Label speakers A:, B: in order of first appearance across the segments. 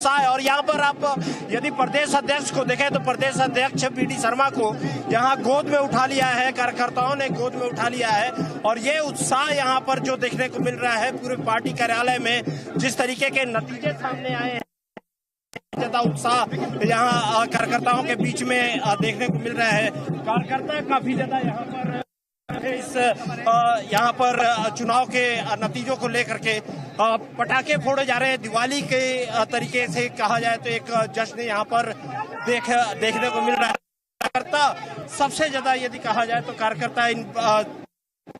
A: है। और यहाँ पर आप यदि प्रदेश अध्यक्ष को देखें तो प्रदेश अध्यक्ष पीडी शर्मा को यहाँ गोद में उठा लिया है, कार्यकर्ताओं ने गोद में उठा लिया है। और ये उत्साह यहाँ पर जो देखने को मिल रहा है पूरे पार्टी कार्यालय में, जिस तरीके के नतीजे सामने आए हैं, ज्यादा उत्साह यहाँ कार्यकर्ताओं के बीच में देखने को मिल रहा है। कार्यकर्ता काफी ज्यादा यहाँ पर यहाँ पर चुनाव के नतीजों को लेकर के पटाखे फोड़े जा रहे हैं। दिवाली के तरीके से कहा जाए तो एक जश्न यहाँ पर देखने को मिल रहा है। कार्यकर्ता सबसे ज्यादा यदि कहा जाए तो कार्यकर्ता इन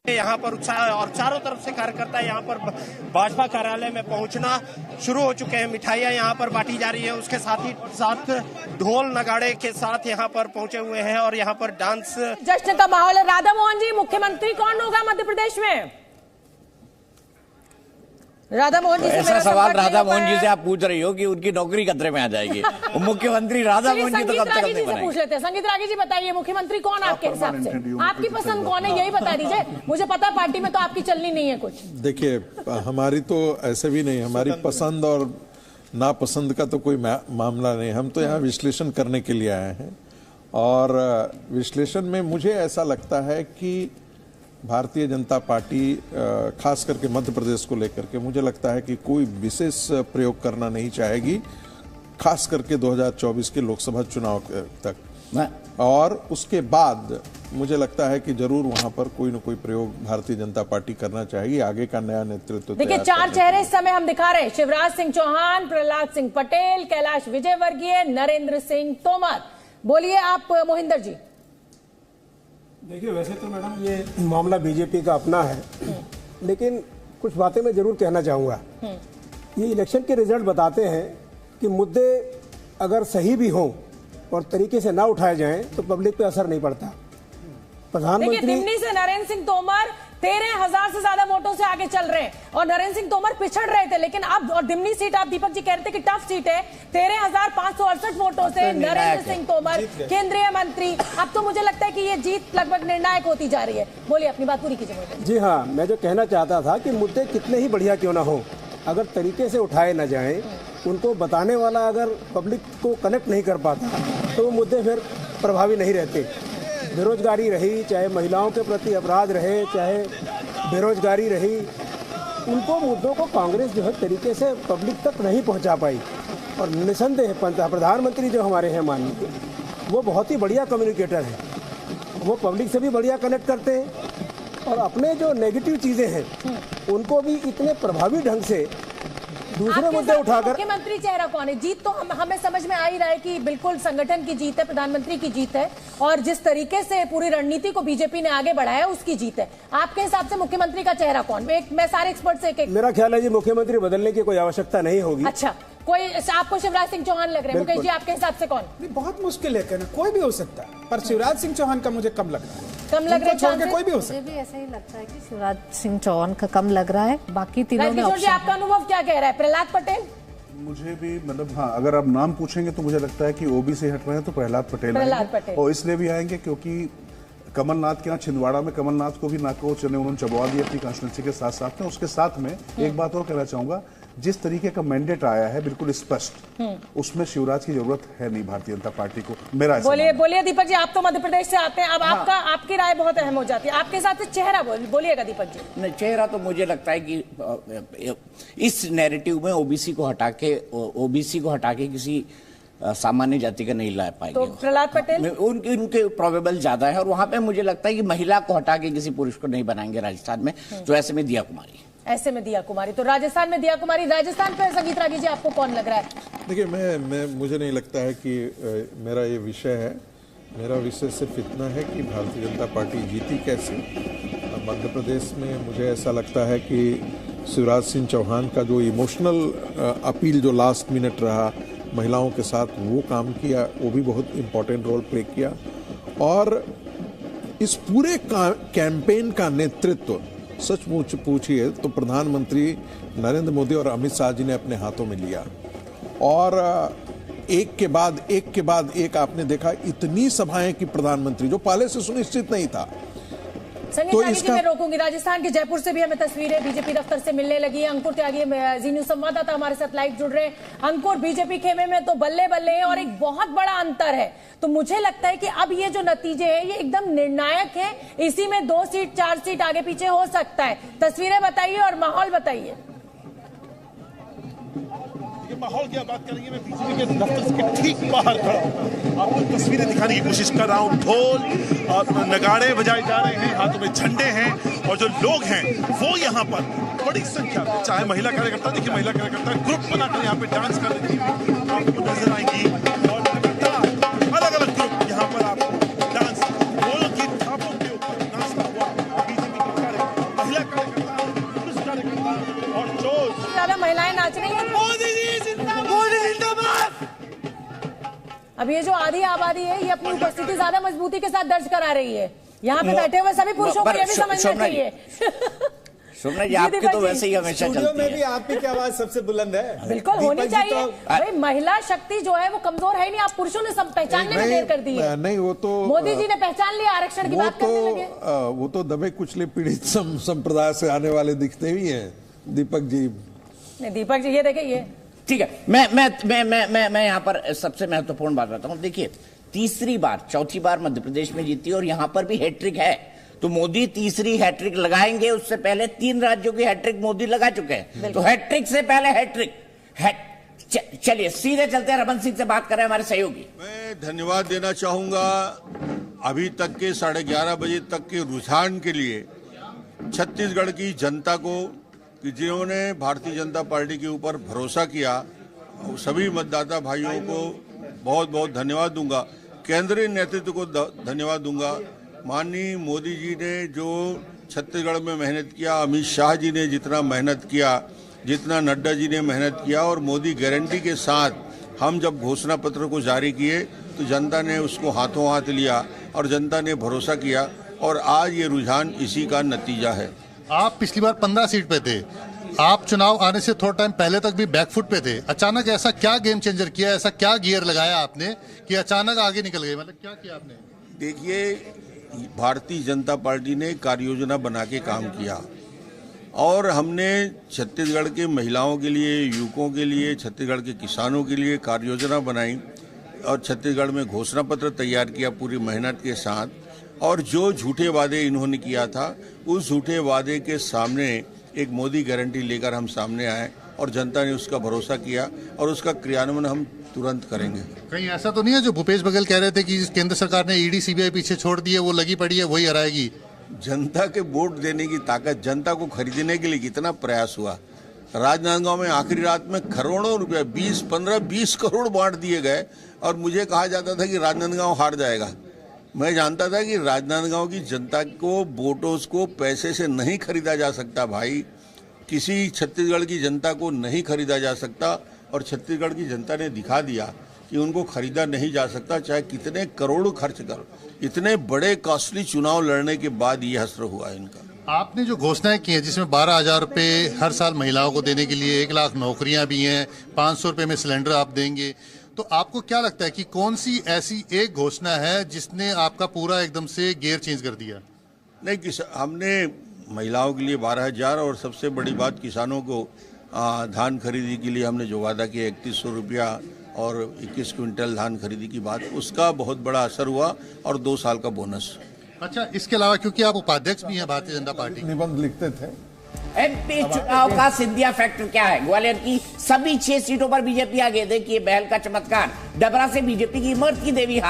A: यहाँ पर उत्साह, और चारों तरफ से कार्यकर्ता यहाँ पर भाजपा कार्यालय में पहुंचना शुरू हो चुके हैं। मिठाइयाँ यहाँ पर बांटी जा रही है, उसके साथ ही साथ ढोल नगाड़े के साथ यहाँ पर पहुंचे हुए हैं और यहाँ पर डांस
B: जश्न का माहौल है। राधा मोहन जी, मुख्यमंत्री कौन होगा मध्य प्रदेश में? राधा मोहन जी से
C: ऐसा सवाल राधा मोहन जी से आप पूछ रही हो कि उनकी नौकरी खतरे में आ जाएगी। मुख्यमंत्री राधा मोहन जी तो कब तक नहीं बनेंगे?
B: पूछ लेते हैं। संगीत रागी जी बताइए, मुख्यमंत्री कौन आपके हिसाब से? आपकी पसंद कौन है यही बता दीजिए। मुझे पता है पार्टी में तो आपकी चलनी नहीं है कुछ।
D: देखिए, हमारी तो ऐसे भी नहीं, हमारी पसंद और नापसंद का तो कोई मामला नहीं। हम तो यहाँ विश्लेषण करने के लिए आए हैं और विश्लेषण में मुझे ऐसा लगता है कि भारतीय जनता पार्टी खास करके मध्य प्रदेश को लेकर के मुझे लगता है कि कोई विशेष प्रयोग करना नहीं चाहेगी, खास करके 2024 के लोकसभा चुनाव तक। और उसके बाद मुझे लगता है कि जरूर वहां पर कोई न कोई प्रयोग भारतीय जनता पार्टी करना चाहेगी। आगे का नया नेतृत्व
B: देखिए, 4 चेहरे इस समय हम दिखा रहे हैं। शिवराज सिंह चौहान, प्रहलाद सिंह पटेल, कैलाश विजयवर्गीय, नरेंद्र सिंह तोमर। बोलिए आप मोहिंदर जी।
E: देखिए, वैसे तो मैडम ये मामला बीजेपी का अपना है, लेकिन कुछ बातें मैं जरूर कहना चाहूँगा। ये इलेक्शन के रिजल्ट बताते हैं कि मुद्दे अगर सही भी हों और तरीके से ना उठाए जाएं तो पब्लिक पे असर नहीं पड़ता। प्रधानमंत्री
B: दिमनी से नरेंद्र सिंह तोमर 13,000 से ज्यादा वोटों से आगे चल रहे हैं और नरेंद्र सिंह तोमर पिछड़ रहे थे, लेकिन अब और दिमनी सीट आप दीपक जी कह रहे थे कि टफ सीट है। 13,568 वोटों से नरेंद्र सिंह तोमर केंद्रीय मंत्री। अब तो मुझे लगता है कि ये जीत लगभग निर्णायक होती जा रही है। बोलिए, अपनी बात पूरी कीजिए।
E: जी हाँ, मैं जो कहना चाहता था कि मुद्दे कितने ही बढ़िया क्यों ना हो, अगर तरीके से उठाए न जाए, उनको बताने वाला अगर पब्लिक को कनेक्ट नहीं कर पाता तो वो मुद्दे फिर प्रभावी नहीं रहते। बेरोजगारी रही, चाहे महिलाओं के प्रति अपराध रहे, चाहे बेरोजगारी रही, उनको मुद्दों को कांग्रेस जो है तरीके से पब्लिक तक नहीं पहुंचा पाई। और निसंदेह प्रधानमंत्री जो हमारे हैं माननीय, वो बहुत ही बढ़िया कम्युनिकेटर हैं। वो पब्लिक से भी बढ़िया कनेक्ट करते हैं और अपने जो नेगेटिव चीज़ें हैं उनको भी इतने प्रभावी ढंग से दूसरे मुद्दे उठाकर।
B: मुख्यमंत्री चेहरा कौन है? जीत तो हमें समझ में आ ही रहा है कि बिल्कुल संगठन की जीत है, प्रधानमंत्री की जीत है और जिस तरीके से पूरी रणनीति को बीजेपी ने आगे बढ़ाया उसकी जीत है। आपके हिसाब से मुख्यमंत्री का चेहरा कौन? मैं सारे एक्सपर्ट से एक
E: मेरा ख्याल है जी, मुख्यमंत्री बदलने की कोई आवश्यकता नहीं होगी।
B: अच्छा, कोई आपको शिवराज सिंह चौहान लग रहे हैं? मुकेश जी, आपके हिसाब से कौन?
F: बहुत मुश्किल है कहना, कोई भी हो सकता है, पर शिवराज सिंह चौहान का मुझे कम लग रहा है।
B: कम लग रहा है?
F: कोई भी हो सकता है।
G: मुझे भी ऐसा ही लगता है कि शिवराज सिंह चौहान का कम लग रहा है। बाकी तीनों में
B: ऑप्शन। आपका अनुभव क्या कह रहा है? प्रहलाद पटेल?
H: मुझे भी मतलब हाँ, अगर आप नाम पूछेंगे तो मुझे लगता है कि ओबीसी हट रहे हैं तो प्रहलाद पटेल आएंगे। और इसलिए भी आएंगे क्योंकि कमलनाथ के यहाँ छिंदवाड़ा में कमलनाथ को भी नाको चने उन्होंने चबवा दिया अपनी कॉन्स्टिट्यूंसी के साथ साथ में। उसके साथ में एक बात और कहना चाहूंगा, जिस तरीके का मैंडेट आया है बिल्कुल स्पष्ट, उसमें शिवराज की जरूरत है नहीं भारतीय जनता पार्टी को। मेरा
B: बोलिए दीपक जी, आप तो मध्य प्रदेश से आते हैं, अब आपकी राय बहुत अहम हो जाती है। आपके साथ चेहरा बोलिएगा दीपक जी।
C: नहीं, चेहरा तो मुझे लगता है कि इस नैरेटिव में ओबीसी को हटा के किसी सामान्य जाति का नहीं ला पाएंगे।
B: तो प्रहलाद पटेल
C: उनके प्रोबेबल ज्यादा है और वहां पे मुझे लगता है कि महिला को हटा के किसी पुरुष को नहीं बनाएंगे राजस्थान में, तो ऐसे में दिया कुमारी। तो राजस्थान में दिया कुमारी। राजस्थान पे संगीत रागी जी, आपको कौन लग रहा है?
D: देखिए, मुझे नहीं लगता है कि मेरा ये विषय है। मेरा विषय सिर्फ इतना है कि भारतीय जनता पार्टी जीती कैसे। मध्य प्रदेश में मुझे ऐसा लगता है कि शिवराज सिंह चौहान का जो इमोशनल अपील जो लास्ट मिनट रहा महिलाओं के साथ, वो काम किया, वो भी बहुत इम्पोर्टेंट रोल प्ले किया। और इस पूरे कैंपेन का नेतृत्व सच पूछिए तो प्रधानमंत्री नरेंद्र मोदी और अमित शाह जी ने अपने हाथों में लिया। और एक के बाद एक आपने देखा इतनी सभाएं कि प्रधानमंत्री, जो पहले से सुनिश्चित नहीं था,
B: संगीत
F: तो
B: त्यागी जी
F: इसका
B: मैं रोकूंगी। राजस्थान के जयपुर से भी हमें तस्वीरें बीजेपी दफ्तर से मिलने लगी है। अंकुर त्यागी जी न्यूज संवाददाता हमारे साथ लाइव जुड़ रहे हैं। अंकुर, बीजेपी खेमे में तो बल्ले बल्ले है और एक बहुत बड़ा अंतर है, तो मुझे लगता है कि अब ये जो नतीजे हैं ये एकदम निर्णायक है। इसी में 2 सीट 4 सीट आगे पीछे हो सकता है। तस्वीरें बताइए और माहौल बताइए।
I: माहौल की बात करेंगे, मैं बीजेपी के दफ्तर के ठीक बाहर खड़ा हूं, आपको तस्वीरें दिखाने की कोशिश कर रहा हूं। ढोल और नगाड़े बजाए जा रहे हैं, हाथों में झंडे हैं और जो लोग हैं वो यहाँ पर बड़ी संख्या में, चाहे महिला कार्यकर्ता, देखिए महिला कार्यकर्ता ग्रुप बनाकर यहाँ पे डांस कर रही थी, आपको नजर आएंगी और अलग अलग ग्रुप यहाँ पर आपको डांस ढोल की थापों के ऊपर नाचता हुआ बीजेपी के कार्यकर्ता, महिला कार्यकर्ता, पुरुष कार्यकर्ता और जो
B: ज्यादा महिलाएं नाच रही हैं। अब ये जो आधी आबादी है ये अपनी उपस्थिति ज्यादा मजबूती के साथ दर्ज करा रही है। यहाँ पे बैठे हुए सभी पुरुषों को ये भी समझना चाहिए।
C: शोभना जी, आपकी तो वैसे ही हमेशा चलती है।
F: में भी आपकी क्या आवाज सबसे बुलंद है?
B: बिल्कुल होनी चाहिए भाई। महिला शक्ति जो है वो कमजोर है नहीं, आप पुरुषों ने सब पहचानने में देर कर दी है।
D: नहीं, वो तो
B: मोदी जी ने पहचान लिया, आरक्षण की बात करने लगे।
D: वो तो दबे कुचले पीड़ित संप्रदाय से आने वाले दिखते भी हैं दीपक जी।
B: नहीं दीपक जी, ये देखिए ये
C: ठीक है। मैं यहाँ पर सबसे महत्वपूर्ण बात बताता हूँ। देखिए, तीसरी बार, चौथी बार मध्य प्रदेश में जीती और यहाँ पर भी हैट्रिक है, तो मोदी तीसरी हैट्रिक लगाएंगे। उससे पहले 3 राज्यों की हैट्रिक मोदी लगा चुके हैं, तो हैट्रिक से पहले हैट्रिक। चलिए सीधे चलते हैं, रमन सिंह से बात करें, हमारे सहयोगी।
J: मैं धन्यवाद देना चाहूंगा अभी तक के 11:30 बजे तक के रुझान के लिए छत्तीसगढ़ की जनता को, कि जिन्होंने भारतीय जनता पार्टी के ऊपर भरोसा किया, सभी मतदाता भाइयों को बहुत बहुत धन्यवाद दूंगा। केंद्रीय नेतृत्व को धन्यवाद दूंगा। माननीय मोदी जी ने जो छत्तीसगढ़ में मेहनत किया, अमित शाह जी ने जितना मेहनत किया, जितना नड्डा जी ने मेहनत किया, और मोदी गारंटी के साथ हम जब घोषणा पत्र को जारी किए तो जनता ने उसको हाथों हाथ लिया और जनता ने भरोसा किया, और आज ये रुझान इसी का नतीजा है।
K: आप पिछली बार 15 सीट पे थे, आप चुनाव आने से थोड़ा टाइम पहले तक भी बैकफुट पे थे। अचानक ऐसा क्या गेम चेंजर किया, ऐसा क्या गियर लगाया आपने कि अचानक आगे निकल गए? मतलब क्या किया आपने?
J: देखिए, भारतीय जनता पार्टी ने कार्य योजना बना के काम किया, और हमने छत्तीसगढ़ के महिलाओं के लिए, युवकों के लिए, छत्तीसगढ़ के किसानों के लिए कार्य योजना बनाई, और छत्तीसगढ़ में घोषणा पत्र तैयार किया पूरी मेहनत के साथ। और जो झूठे वादे इन्होंने किया था, उस झूठे वादे के सामने एक मोदी गारंटी लेकर हम सामने आए, और जनता ने उसका भरोसा किया, और उसका क्रियान्वयन हम तुरंत करेंगे।
K: कहीं ऐसा तो नहीं है जो भूपेश बघेल कह रहे थे कि केंद्र सरकार ने ईडी सीबीआई पीछे छोड़ दी है, वो लगी पड़ी है, वही हराएगी?
J: जनता के वोट देने की ताकत, जनता को खरीदने के लिए कितना प्रयास हुआ। राजनांदगांव में आखिरी रात में करोड़ों रुपए, 20 करोड़ बांट दिए गए, और मुझे कहा जाता था कि राजनांदगांव हार जाएगा। मैं जानता था कि राजनांदगांव की जनता को, वोटों को पैसे से नहीं खरीदा जा सकता भाई, किसी छत्तीसगढ़ की जनता को नहीं खरीदा जा सकता, और छत्तीसगढ़ की जनता ने दिखा दिया कि उनको खरीदा नहीं जा सकता, चाहे कितने करोड़ खर्च कर। इतने बड़े कॉस्टली चुनाव लड़ने के बाद ये हश्र हुआ इनका।
K: आपने जो घोषणाएं की है, जिसमें 12,000 रुपये हर साल महिलाओं को देने के लिए, 1 लाख नौकरियां भी हैं, 500 रुपये में सिलेंडर आप देंगे, तो आपको क्या लगता है कि कौन सी ऐसी एक घोषणा है जिसने आपका पूरा एकदम से गियर चेंज कर दिया?
J: नहीं, हमने महिलाओं के लिए 12,000, और सबसे बड़ी बात किसानों को धान खरीदी के लिए हमने जो वादा किया 3100 रुपया और 21 क्विंटल धान खरीदी की बात, उसका बहुत बड़ा असर हुआ, और 2 साल का बोनस।
K: अच्छा, इसके अलावा क्योंकि आप उपाध्यक्ष भी हैं भारतीय जनता पार्टी,
D: निबंध लिखते थे।
C: एमपी चुनाव का सिंधिया फैक्टर क्या है? ग्वालियर की सभी 6 सीटों पर बीजेपी आगे। देखिए बहल का चमत्कार, डबरा से बीजेपी की इमरती देवी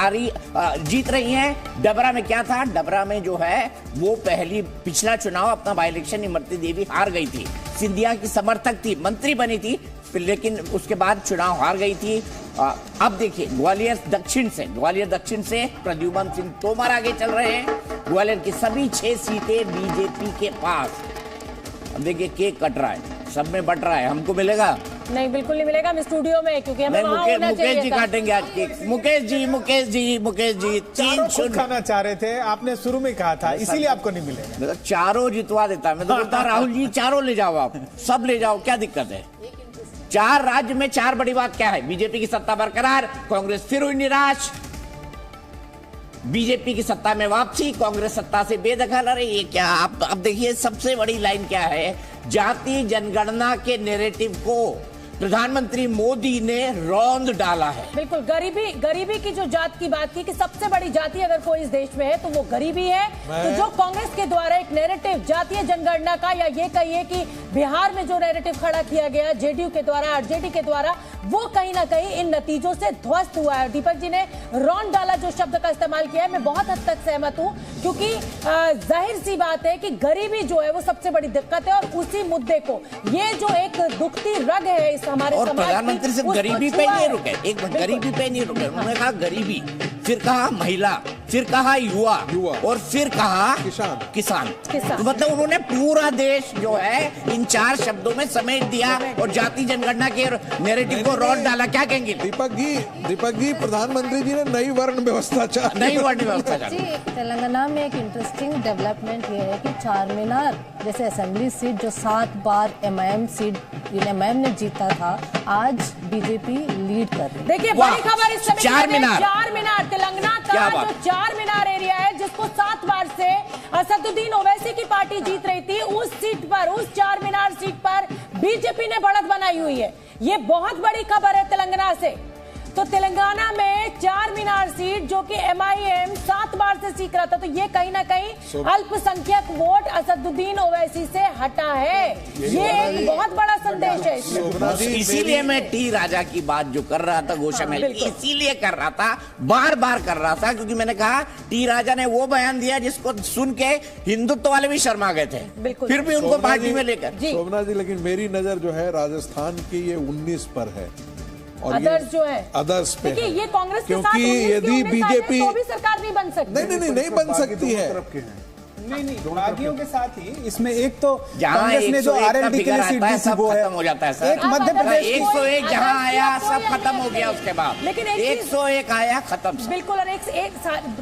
C: जीत रही हैं। डबरा में क्या था? डबरा में जो है वो पिछला चुनाव अपना बाई इलेक्शन इमरती देवी हार गई थी, सिंधिया की समर्थक थी, मंत्री बनी थी, लेकिन उसके बाद चुनाव हार गई थी। अब देखिए ग्वालियर दक्षिण से प्रद्युमन सिंह तोमर आगे चल रहे हैं। ग्वालियर की सभी 6 सीटें बीजेपी के पास। अब देखिए केक कट रहा है, सब में बट रहा है, हमको मिलेगा?
B: नहीं, बिल्कुल नहीं मिलेगा। हम स्टूडियो में, क्योंकि हमें वहां होना चाहिए।
C: मुकेश जी काटेंगे आज केक। मुकेश जी 3
F: खाना चाह रहे थे, आपने शुरू में कहा था, इसीलिए आपको नहीं मिलेगा।
C: चारों जितवा देता, मैं तो बोलता राहुल जी चारों ले जाओ, आप सब ले जाओ, क्या दिक्कत है? 4 राज्य में 4 बड़ी बात क्या है? बीजेपी की सत्ता बरकरार, कांग्रेस फिर हुई निराश। बीजेपी की सत्ता में वापसी, कांग्रेस सत्ता से बेदखल। अरे ये क्या, आप अब देखिए सबसे बड़ी लाइन क्या है, जाति जनगणना के नैरेटिव को प्रधानमंत्री मोदी ने रौंद डाला है।
B: बिल्कुल, गरीबी की जो जात की बात की कि सबसे बड़ी जाति अगर कोई इस देश में है तो वो गरीबी है। तो जो कांग्रेस के द्वारा एक नैरेटिव जातीय जनगणना का, या ये कहिए कि बिहार में जो नैरेटिव खड़ा किया गया जेडीयू के द्वारा, आरजेडी के द्वारा, वो कहीं ना कहीं इन नतीजों से ध्वस्त हुआ है। दीपक जी ने रौंद डाला जो शब्द का इस्तेमाल किया है, मैं बहुत हद तक सहमत हूँ, क्योंकि जाहिर सी बात है कि गरीबी जो है वो सबसे बड़ी दिक्कत है, और उसी मुद्दे को, ये जो एक दुखती रग है इस हमारे
C: और प्रधानमंत्री सिर्फ गरीबी पे नहीं रुके, एक गरीबी पे नहीं रुके, उन्होंने कहा गरीबी, फिर कहा महिला, फिर कहा युवा और फिर कहा किसान। तो मतलब उन्होंने पूरा देश जो है इन 4 शब्दों में समेट दिया और जाति जनगणना के नैरेटिव को रौंद डाला। क्या कहेंगे
D: दीपक जी, प्रधानमंत्री जी ने नई वर्ण व्यवस्था
G: जी, तेलंगाना में एक इंटरेस्टिंग डेवलपमेंट ये है कि चार मीनार जैसे असेंबली सीट जो 7 बार एमआईएम ने जीता था, आज बीजेपी लीड कर रही है।
B: देखिए बड़ी खबर इस समय,
C: चार मीनार
B: तेलंगाना का जो 4 मीनार एरिया है, जिसको 7 बार से असदुद्दीन ओवैसी की पार्टी जीत रही थी, उस सीट पर, उस 4 मीनार सीट पर बीजेपी ने बढ़त बनाई हुई है। ये बहुत बड़ी खबर है तेलंगाना से। तो तेलंगाना में 4 मीनार सीट जो कि एमआईएम 7 बार से सीख रहा था, तो ये कहीं ना कहीं अल्पसंख्यक वोट असदुद्दीन ओवैसी से हटा है। ये एक बहुत बड़ा संदेश है।
C: इसीलिए मैं टी राजा की बात जो कर रहा था गोशा में, इसीलिए कर रहा था, बार बार कर रहा था, क्योंकि मैंने कहा टी राजा ने वो बयान दिया जिसको सुन के हिंदुत्व वाले भी शर्मा गए थे, फिर भी उनको पार्टी में लेकर।
D: शोभना जी, लेकिन मेरी नजर जो है राजस्थान की ये 19 पर है और
B: अदर्स जो है
D: अदर्स पे,
B: देखिए ये कांग्रेस के साथ
D: क्योंकि यदि बीजेपी
B: तो भी सरकार नहीं बन सकती।
D: नहीं बन सकती है।
F: नहीं, बागियों के साथ ही इसमें एक तो
C: कांग्रेस
F: ने जो आरएलडी के लिए सीट दी थी वो है,
C: खत्म हो जाता है सर।
F: एक मध्य प्रदेश
C: 101 जहां आया सब खत्म हो गया, उसके बाद
B: लेकिन
C: 101 आया खत्म।
B: बिल्कुल, और एक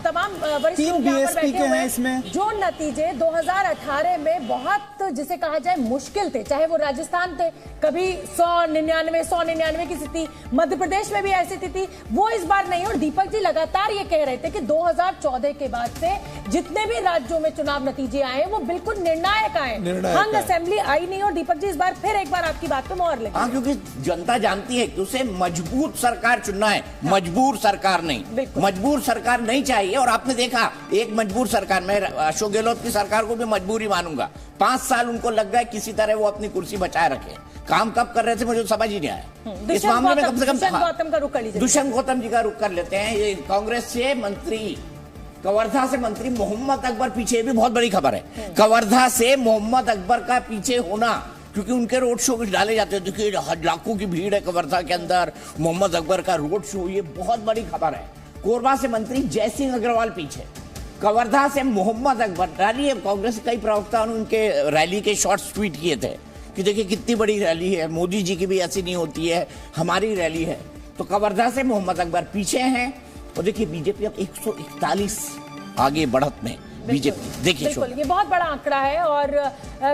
B: तमाम वरिष्ठ
F: 3 बीएसपी के हैं इसमें।
B: जो नतीजे 2018 में बहुत जिसे कहा जाए मुश्किल थे, चाहे वो राजस्थान थे, कभी 199 की स्थिति, मध्य प्रदेश में भी ऐसी स्थिति, वो इस बार नहीं। और दीपक जी लगातार ये कह रहे थे कि 2014 के बाद से जितने भी राज्यों में चुनाव नतीजे आए वो बिल्कुल निर्णायक आए, हंग असेंबली आई नहीं। और दीपक जी इस बार फिर एक बार आपकी बात पे मोहर लगी।
C: हाँ, क्योंकि जनता जानती है कि उसे मजबूत सरकार चुनना है, मजबूर सरकार नहीं। मजबूर सरकार नहीं चाहिए। और आपने देखा एक मजबूर सरकार, मैं अशोक गहलोत की सरकार को भी मजबूरी मानूंगा, 5 साल उनको लग गए किसी तरह वो अपनी कुर्सी बचाए रखे। काम कब कर रहे थे मुझे समझ ही नहीं आया। इस मामले में कम से कम दुष्यंत गौतम जी का रुख कर लेते हैं। ये कांग्रेस से मंत्री, कवर्धा से मंत्री मोहम्मद अकबर पीछे, भी बहुत बड़ी खबर है, कवर्धा से मोहम्मद अकबर का पीछे होना, क्योंकि उनके रोड शो डाले जाते हैं। देखिए लाखों की भीड़ है कवर्धा के अंदर, मोहम्मद अकबर का रोड शो, ये बहुत बड़ी खबर है। कोरबा से मंत्री जयसिंह अग्रवाल पीछे, कवर्धा से मोहम्मद अकबर। रैली, कांग्रेस के कई प्रवक्ता ने उनके रैली के शॉर्ट्स ट्वीट किए थे कि देखिए कितनी बड़ी रैली है, मोदी जी की भी ऐसी नहीं होती है, हमारी रैली है। तो कवर्धा से मोहम्मद अकबर पीछे हैं। और देखिए बीजेपी अब 141 आगे बढ़त में बीजेपी, देखिए
B: ये बहुत बड़ा आंकड़ा है। और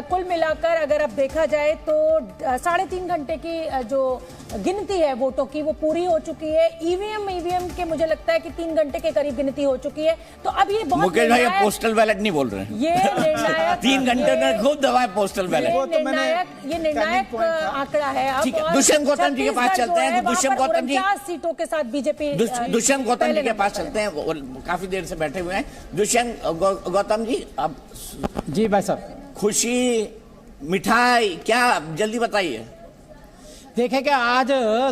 B: कुल मिलाकर अगर अब देखा जाए तो 3.5 घंटे की जो गिनती है वोटों की वो पूरी हो चुकी है। ईवीएम के मुझे लगता है कि 3 घंटे के करीब गिनती हो चुकी है। तो अब ये बहुत
C: मुकेश भाई पोस्टल बैलेट नहीं बोल रहे हैं,
B: ये निर्णायक
C: 3 घंटे में खूब दबाए पोस्टल बैलेट।
B: ये निर्णायक आंकड़ा है।
C: दुष्यंत गौतम जी के पास चलते हैं। दुष्यंत गौतम जी
B: 50 सीटों के साथ बीजेपी,
C: दुष्यंत गौतम जी के पास चलते हैं, काफी देर से बैठे हुए हैं। दुष्यंत गौतम जी, अब
L: जी भाई साहब,
C: खुशी मिठाई क्या, जल्दी बताइए।
L: देखें कि आज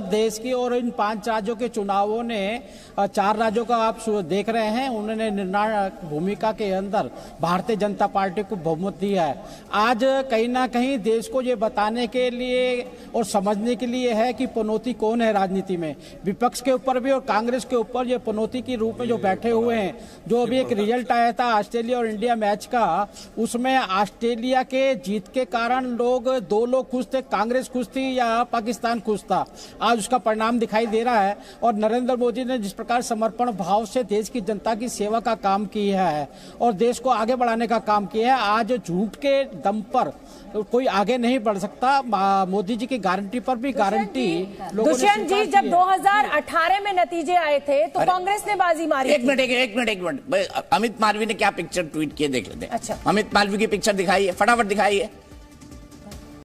L: देश की और इन 5 राज्यों के चुनावों ने 4 राज्यों का आप देख रहे हैं, उन्होंने निर्णायक भूमिका के अंदर भारतीय जनता पार्टी को बहुमत दिया है। आज कहीं ना कहीं देश को ये बताने के लिए और समझने के लिए है कि पनौती कौन है राजनीति में, विपक्ष के ऊपर भी और कांग्रेस के ऊपर ये पनौती के रूप में जो बैठे हुए हैं। जो अभी एक रिजल्ट आया था ऑस्ट्रेलिया और इंडिया मैच का, उसमें ऑस्ट्रेलिया के जीत के कारण 2 लोग खुश थे, कांग्रेस खुश थी या पाकिस्तान पाकिस्तान खुश था। आज उसका परिणाम दिखाई दे रहा है। और नरेंद्र मोदी ने जिस प्रकार समर्पण भाव से देश की जनता की सेवा का काम किया है और देश को आगे बढ़ाने का काम किया है, आज झूठ के दम पर कोई आगे नहीं बढ़ सकता। मोदी जी की गारंटी पर भी गारंटी
B: दुष्यंत जी, जब 2018 में नतीजे आए थे तो कांग्रेस ने बाजी मारी।
C: एक मिनट, अमित मालवीय ने क्या पिक्चर ट्वीट किए देख लेते हैं।
B: अच्छा।
C: अमित मालवीय की पिक्चर दिखाइए, फटाफट दिखाइए।